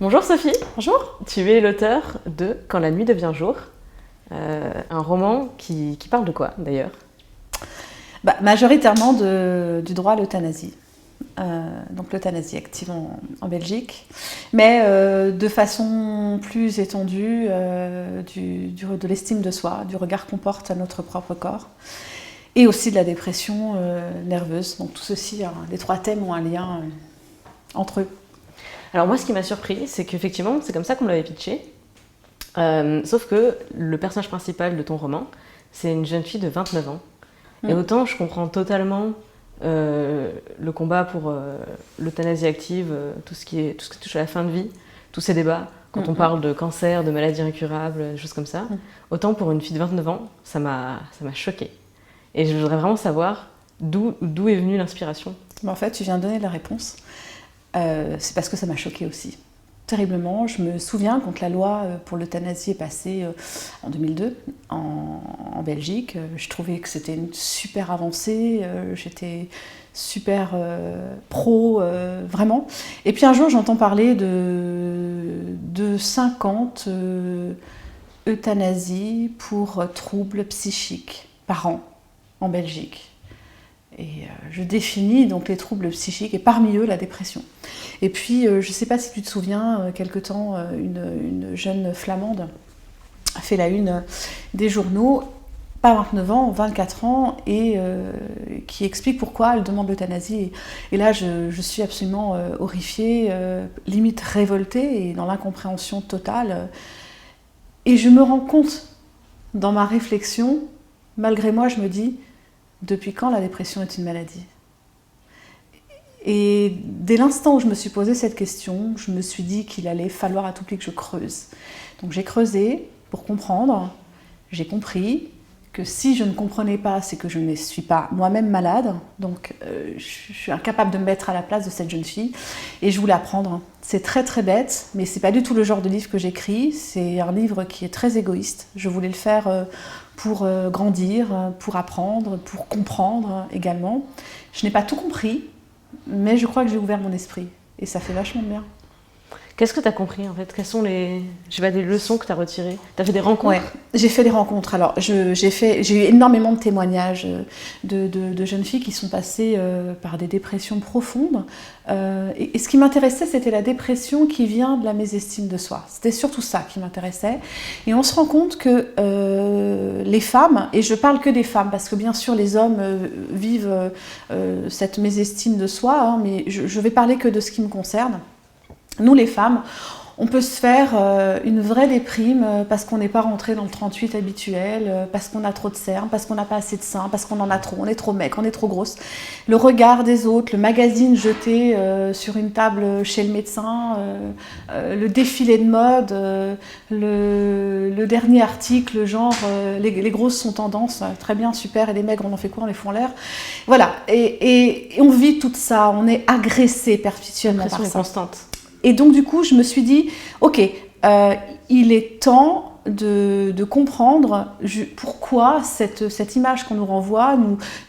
Bonjour Sophie, Bonjour. tu es l'auteur de Quand la nuit devient jour, un roman qui parle de quoi d'ailleurs? Majoritairement du droit à l'euthanasie. Donc l'euthanasie active en Belgique, mais de façon plus étendue de l'estime de soi, du regard qu'on porte à notre propre corps, et aussi de la dépression nerveuse. Donc tout ceci, les trois thèmes ont un lien entre eux. Alors moi ce qui m'a surpris, c'est qu'effectivement c'est comme ça qu'on me l'avait pitché, sauf que le personnage principal de ton roman, c'est une jeune fille de 29 ans. Et autant je comprends totalement le combat pour l'euthanasie active, tout ce qui touche à la fin de vie, tous ces débats, quand on parle de cancer, de maladies incurables, des choses comme ça, autant pour une fille de 29 ans, ça m'a choquée. Et je voudrais vraiment savoir d'où est venue l'inspiration. En fait, tu viens de donner la réponse. C'est parce que ça m'a choquée aussi. Terriblement. Je me souviens quand la loi pour l'euthanasie est passée en 2002 en Belgique, je trouvais que c'était une super avancée, j'étais super pro, vraiment. Et puis un jour j'entends parler de 50 euthanasies pour troubles psychiques par an en Belgique. Et je définis donc les troubles psychiques et parmi eux la dépression. Et puis je ne sais pas si tu te souviens, quelque temps une jeune flamande a fait la une des journaux, pas 29 ans, 24 ans, et qui explique pourquoi elle demande l'euthanasie. Et là je suis absolument horrifiée, limite révoltée et dans l'incompréhension totale. Et je me rends compte dans ma réflexion, malgré moi je me dis, depuis quand la dépression est une maladie? Et dès l'instant où je me suis posé cette question, je me suis dit qu'il allait falloir à tout prix que je creuse. Donc j'ai creusé pour comprendre, j'ai compris que si je ne comprenais pas, c'est que je ne suis pas moi-même malade, donc je suis incapable de me mettre à la place de cette jeune fille, et je voulais apprendre. C'est très très bête, mais c'est pas du tout le genre de livre que j'écris, c'est un livre qui est très égoïste. Je voulais le faire pour grandir, pour apprendre, pour comprendre également. Je n'ai pas tout compris, mais je crois que j'ai ouvert mon esprit, et ça fait vachement de bien. Qu'est-ce que tu as compris en fait? Quelles sont des leçons que tu as retirées? Tu as fait des rencontres? Ouais, j'ai fait des rencontres. Alors, j'ai eu énormément de témoignages de jeunes filles qui sont passées par des dépressions profondes. Et ce qui m'intéressait, c'était la dépression qui vient de la mésestime de soi. C'était surtout ça qui m'intéressait. Et on se rend compte que les femmes, et je parle que des femmes, parce que bien sûr les hommes vivent cette mésestime de soi, hein, mais je vais parler que de ce qui me concerne. Nous, les femmes, on peut se faire une vraie déprime parce qu'on n'est pas rentré dans le 38 habituel, parce qu'on a trop de cernes, parce qu'on n'a pas assez de seins, parce qu'on en a trop, on est trop maigre, on est trop grosse. Le regard des autres, le magazine jeté sur une table chez le médecin, le défilé de mode, le dernier article, genre les grosses sont tendance, très bien, super, et les maigres, on en fait quoi, on les fout en l'air. Voilà, et on vit tout ça, on est agressé perpétuellement par ça. Constante. Et donc du coup, je me suis dit, ok, il est temps de comprendre pourquoi cette image qu'on nous renvoie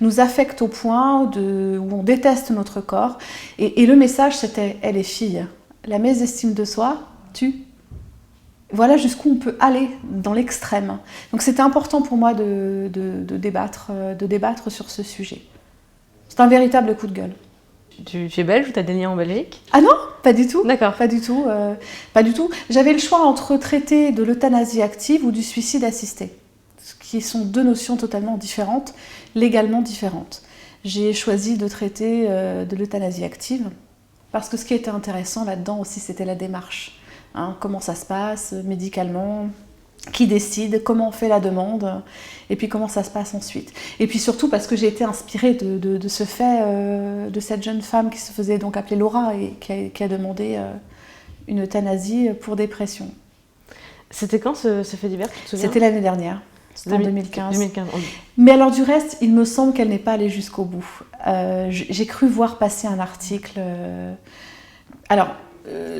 nous affecte au point où on déteste notre corps. Et le message, c'était, elle est fille, la mésestime de soi tue. Voilà jusqu'où on peut aller dans l'extrême. Donc c'était important pour moi de débattre sur ce sujet. C'est un véritable coup de gueule. Tu es belge ou tu as des liens en Belgique? Ah non, pas du tout. D'accord. Pas du tout. Pas du tout. J'avais le choix entre traiter de l'euthanasie active ou du suicide assisté, qui sont deux notions totalement différentes, légalement différentes. J'ai choisi de traiter de l'euthanasie active, parce que ce qui était intéressant là-dedans aussi, c'était la démarche. Hein, comment ça se passe médicalement, qui décide, comment on fait la demande, et puis comment ça se passe ensuite. Et puis surtout parce que j'ai été inspirée de ce fait, de cette jeune femme qui se faisait donc appeler Laura et qui a demandé une euthanasie pour dépression. C'était quand ce fait divers, tu te souviens? C'était l'année dernière, c'était en 2015. 2015. Mais alors du reste, il me semble qu'elle n'est pas allée jusqu'au bout. J'ai cru voir passer un article...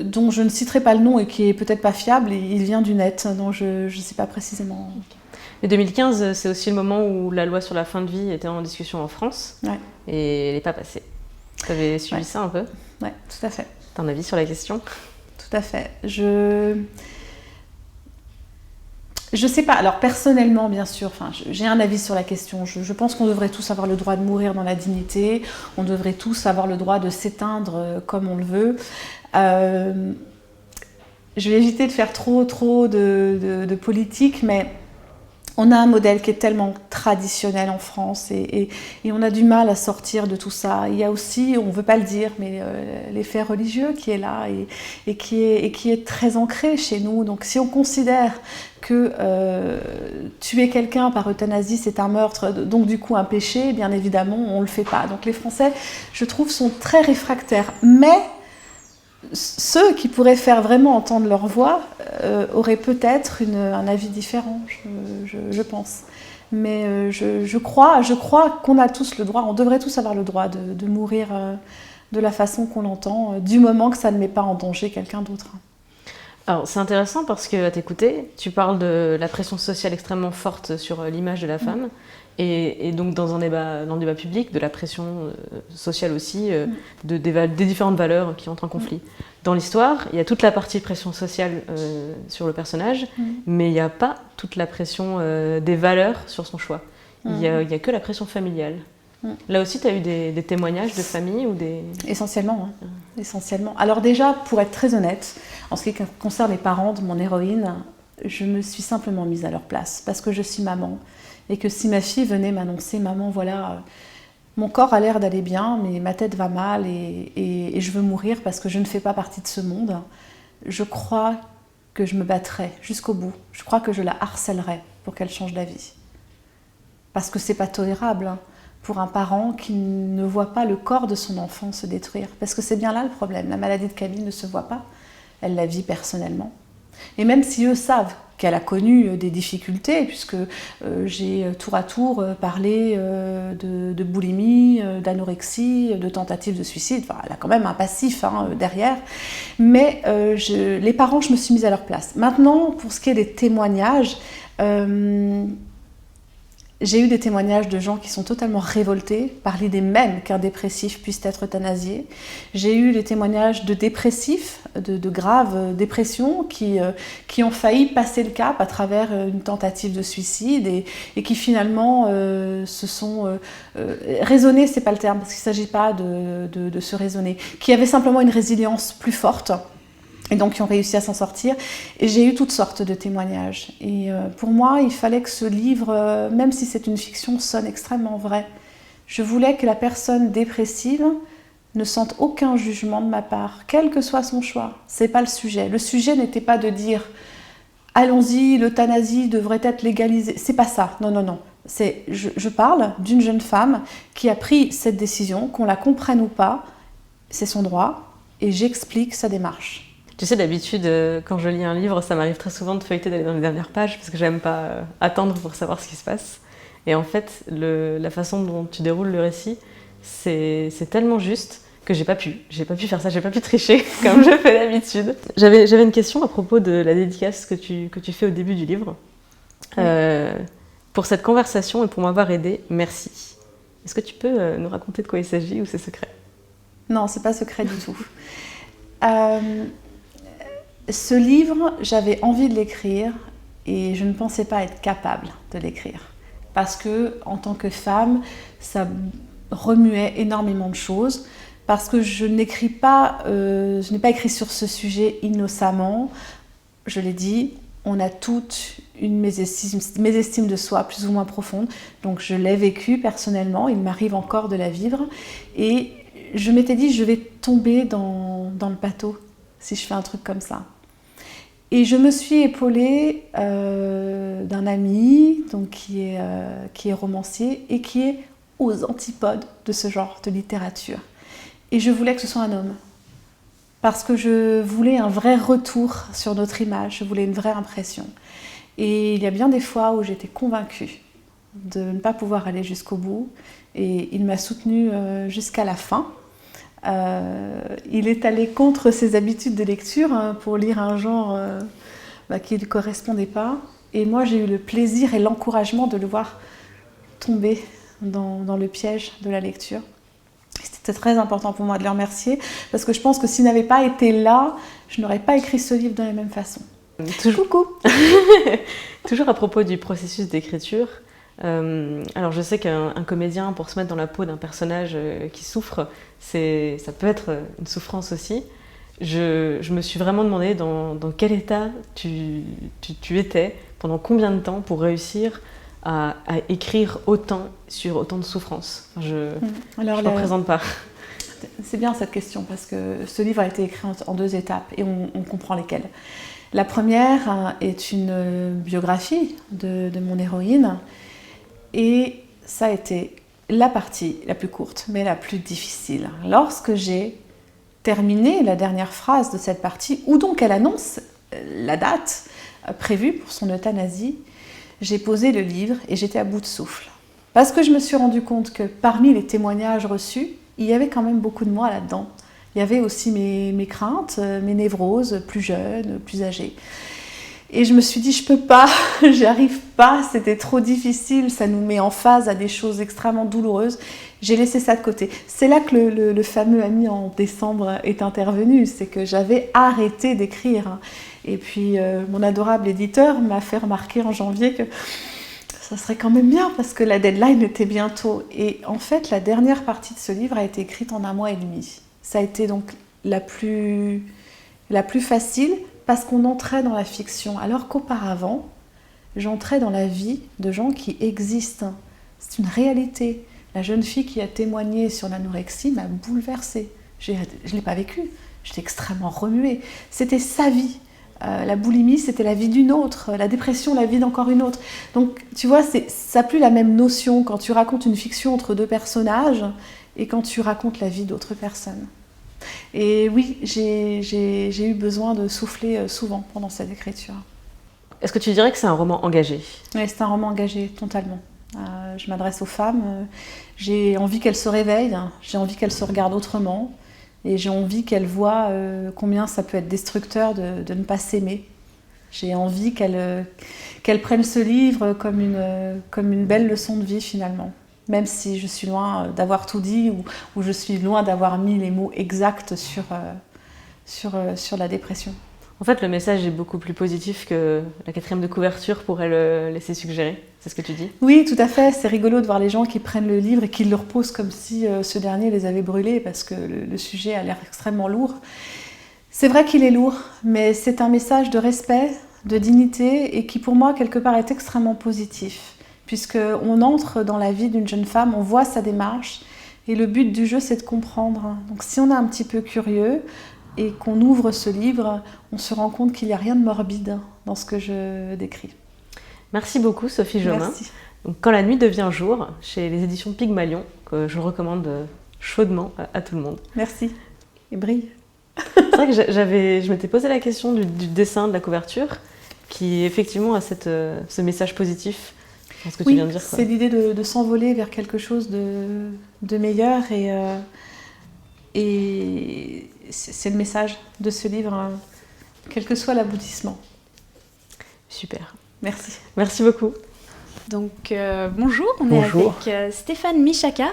dont je ne citerai pas le nom et qui est peut-être pas fiable, il vient du net, donc je ne sais pas précisément. Mais 2015, c'est aussi le moment où la loi sur la fin de vie était en discussion en France, Ouais. Et elle n'est pas passée. Tu avais suivi ça un peu? Ouais, tout à fait. T'as un avis sur la question? tout à fait. Je sais pas. Alors personnellement, bien sûr, j'ai un avis sur la question. Je pense qu'on devrait tous avoir le droit de mourir dans la dignité. On devrait tous avoir le droit de s'éteindre comme on le veut. Je vais éviter de faire trop de politique, mais on a un modèle qui est tellement traditionnel en France et on a du mal à sortir de tout ça. Il y a aussi, on ne veut pas le dire, mais l'effet religieux qui est là et qui est très ancré chez nous. Donc si on considère que tuer quelqu'un par euthanasie, c'est un meurtre, donc du coup un péché, bien évidemment, on ne le fait pas. Donc les Français, je trouve, sont très réfractaires. Mais ceux qui pourraient faire vraiment entendre leur voix auraient peut-être un avis différent, je pense. Mais je crois qu'on a tous le droit, on devrait tous avoir le droit de mourir de la façon qu'on l'entend, du moment que ça ne met pas en danger quelqu'un d'autre. Alors c'est intéressant parce qu'à t'écouter, tu parles de la pression sociale extrêmement forte sur l'image de la femme. Et donc dans le débat public, de la pression sociale aussi, des différentes valeurs qui entrent en conflit. Dans l'histoire, il y a toute la partie pression sociale sur le personnage, mais il n'y a pas toute la pression des valeurs sur son choix. Il n'y a que la pression familiale. Là aussi, tu as eu des témoignages de famille ou des... Essentiellement. Essentiellement. Alors déjà, pour être très honnête, en ce qui concerne les parents de mon héroïne, je me suis simplement mise à leur place, parce que je suis maman. Et que si ma fille venait m'annoncer « Maman, voilà, mon corps a l'air d'aller bien, mais ma tête va mal et je veux mourir parce que je ne fais pas partie de ce monde », je crois que je me battrais jusqu'au bout. Je crois que je la harcèlerais pour qu'elle change d'avis. Parce que c'est pas tolérable pour un parent qui ne voit pas le corps de son enfant se détruire. Parce que c'est bien là le problème. La maladie de Camille ne se voit pas. Elle la vit personnellement. Et même si eux savent qu'elle a connu des difficultés, puisque j'ai tour à tour parlé de boulimie, d'anorexie, de tentative de suicide, enfin, elle a quand même un passif derrière, mais les parents, je me suis mise à leur place. Maintenant, pour ce qui est des témoignages, j'ai eu des témoignages de gens qui sont totalement révoltés par l'idée même qu'un dépressif puisse être euthanasié. J'ai eu des témoignages de dépressifs, de graves dépressions qui ont failli passer le cap à travers une tentative de suicide et qui finalement se sont raisonnés, c'est pas le terme parce qu'il ne s'agit pas de se raisonner, qui avaient simplement une résilience plus forte. Et donc, qui ont réussi à s'en sortir. Et j'ai eu toutes sortes de témoignages. Et pour moi, il fallait que ce livre, même si c'est une fiction, sonne extrêmement vrai. Je voulais que la personne dépressive ne sente aucun jugement de ma part, quel que soit son choix. C'est pas le sujet. Le sujet n'était pas de dire « Allons-y, l'euthanasie devrait être légalisée ». C'est pas ça. Non, non, non. Je parle d'une jeune femme qui a pris cette décision, qu'on la comprenne ou pas, c'est son droit, et j'explique sa démarche. Tu sais, d'habitude, quand je lis un livre, ça m'arrive très souvent de feuilleter d'aller dans les dernières pages parce que j'aime pas attendre pour savoir ce qui se passe. Et en fait, la façon dont tu déroules le récit, c'est tellement juste que j'ai pas pu faire ça, j'ai pas pu tricher comme je fais d'habitude. J'avais une question à propos de la dédicace que tu fais au début du livre. Pour cette conversation et pour m'avoir aidé, merci. Est-ce que tu peux nous raconter de quoi il s'agit ou c'est secret? Non, c'est pas secret du tout. Ce livre, j'avais envie de l'écrire et je ne pensais pas être capable de l'écrire. Parce que, en tant que femme, ça remuait énormément de choses. Parce que je n'ai pas écrit sur ce sujet innocemment. Je l'ai dit, on a toutes une mésestime de soi plus ou moins profonde. Donc je l'ai vécu personnellement, il m'arrive encore de la vivre. Et je m'étais dit, je vais tomber dans le bateau si je fais un truc comme ça. Et je me suis épaulée d'un ami donc, qui est romancier et qui est aux antipodes de ce genre de littérature. Et je voulais que ce soit un homme. Parce que je voulais un vrai retour sur notre image, je voulais une vraie impression. Et il y a bien des fois où j'étais convaincue de ne pas pouvoir aller jusqu'au bout. Et il m'a soutenue jusqu'à la fin. Il est allé contre ses habitudes de lecture pour lire un genre qui ne lui correspondait pas. Et moi, j'ai eu le plaisir et l'encouragement de le voir tomber dans le piège de la lecture. C'était très important pour moi de les remercier, parce que je pense que s'ils n'avaient pas été là, je n'aurais pas écrit ce livre de la même façon. Coucou. Toujours à propos du processus d'écriture, alors je sais qu'un comédien, pour se mettre dans la peau d'un personnage qui souffre, ça peut être une souffrance aussi. Je me suis vraiment demandé dans quel état tu étais, pendant combien de temps pour réussir à écrire autant sur autant de souffrances. Je ne représente pas. C'est bien cette question, parce que ce livre a été écrit en 2 étapes et on comprend lesquelles. La première est une biographie de mon héroïne, et ça a été la partie la plus courte, mais la plus difficile. Lorsque j'ai terminé la dernière phrase de cette partie, où donc elle annonce la date prévue pour son euthanasie, j'ai posé le livre et j'étais à bout de souffle. Parce que je me suis rendu compte que parmi les témoignages reçus, il y avait quand même beaucoup de moi là-dedans. Il y avait aussi mes craintes, mes névroses, plus jeunes, plus âgées. Et je me suis dit, je peux pas, j'y arrive pas, c'était trop difficile, ça nous met en phase à des choses extrêmement douloureuses. J'ai laissé ça de côté. C'est là que le fameux ami en décembre est intervenu, c'est que j'avais arrêté d'écrire. Et puis mon adorable éditeur m'a fait remarquer en janvier que ça serait quand même bien, parce que la deadline était bientôt. Et en fait, la dernière partie de ce livre a été écrite en 1 mois et demi. Ça a été donc la plus facile, parce qu'on entrait dans la fiction, alors qu'auparavant, j'entrais dans la vie de gens qui existent. C'est une réalité. La jeune fille qui a témoigné sur l'anorexie m'a bouleversée. Je ne l'ai pas vécue, j'étais extrêmement remuée. C'était sa vie. La boulimie, c'était la vie d'une autre. La dépression, la vie d'encore une autre. Donc, tu vois, ça n'a plus la même notion quand tu racontes une fiction entre 2 personnages et quand tu racontes la vie d'autres personnes. Et oui, j'ai eu besoin de souffler souvent pendant cette écriture. Est-ce que tu dirais que c'est un roman engagé ? Oui, c'est un roman engagé, totalement. Je m'adresse aux femmes, j'ai envie qu'elles se réveillent, j'ai envie qu'elles se regardent autrement, et j'ai envie qu'elles voient combien ça peut être destructeur de ne pas s'aimer. J'ai envie qu'elles prennent ce livre comme une belle leçon de vie, finalement. Même si je suis loin d'avoir tout dit, ou je suis loin d'avoir mis les mots exacts sur la dépression. En fait, le message est beaucoup plus positif que la 4e de couverture pourrait le laisser suggérer. C'est ce que tu dis ? Oui, tout à fait. C'est rigolo de voir les gens qui prennent le livre et qui le reposent comme si ce dernier les avait brûlés, parce que le sujet a l'air extrêmement lourd. C'est vrai qu'il est lourd, mais c'est un message de respect, de dignité, et qui pour moi, quelque part, est extrêmement positif. Puisqu'on entre dans la vie d'une jeune femme, on voit sa démarche, et le but du jeu, c'est de comprendre. Donc si on est un petit peu curieux et qu'on ouvre ce livre, on se rend compte qu'il n'y a rien de morbide dans ce que je décris. Merci beaucoup, Sophie Jomain. Merci. Donc, Quand la nuit devient jour, chez les éditions Pygmalion, que je recommande chaudement à tout le monde. Merci. Et brille. C'est vrai que je m'étais posé la question du dessin de la couverture, qui effectivement a ce message positif. Ce que tu viens de dire, quoi. C'est l'idée de s'envoler vers quelque chose de meilleur, et c'est le message de ce livre, quel que soit l'aboutissement. Super. Merci. Merci beaucoup. Donc bonjour, on est avec Stéphane Michaka,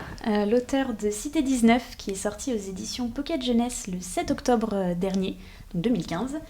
l'auteur de Cité 19, qui est sorti aux éditions Pocket Jeunesse le 7 octobre dernier, donc 2015.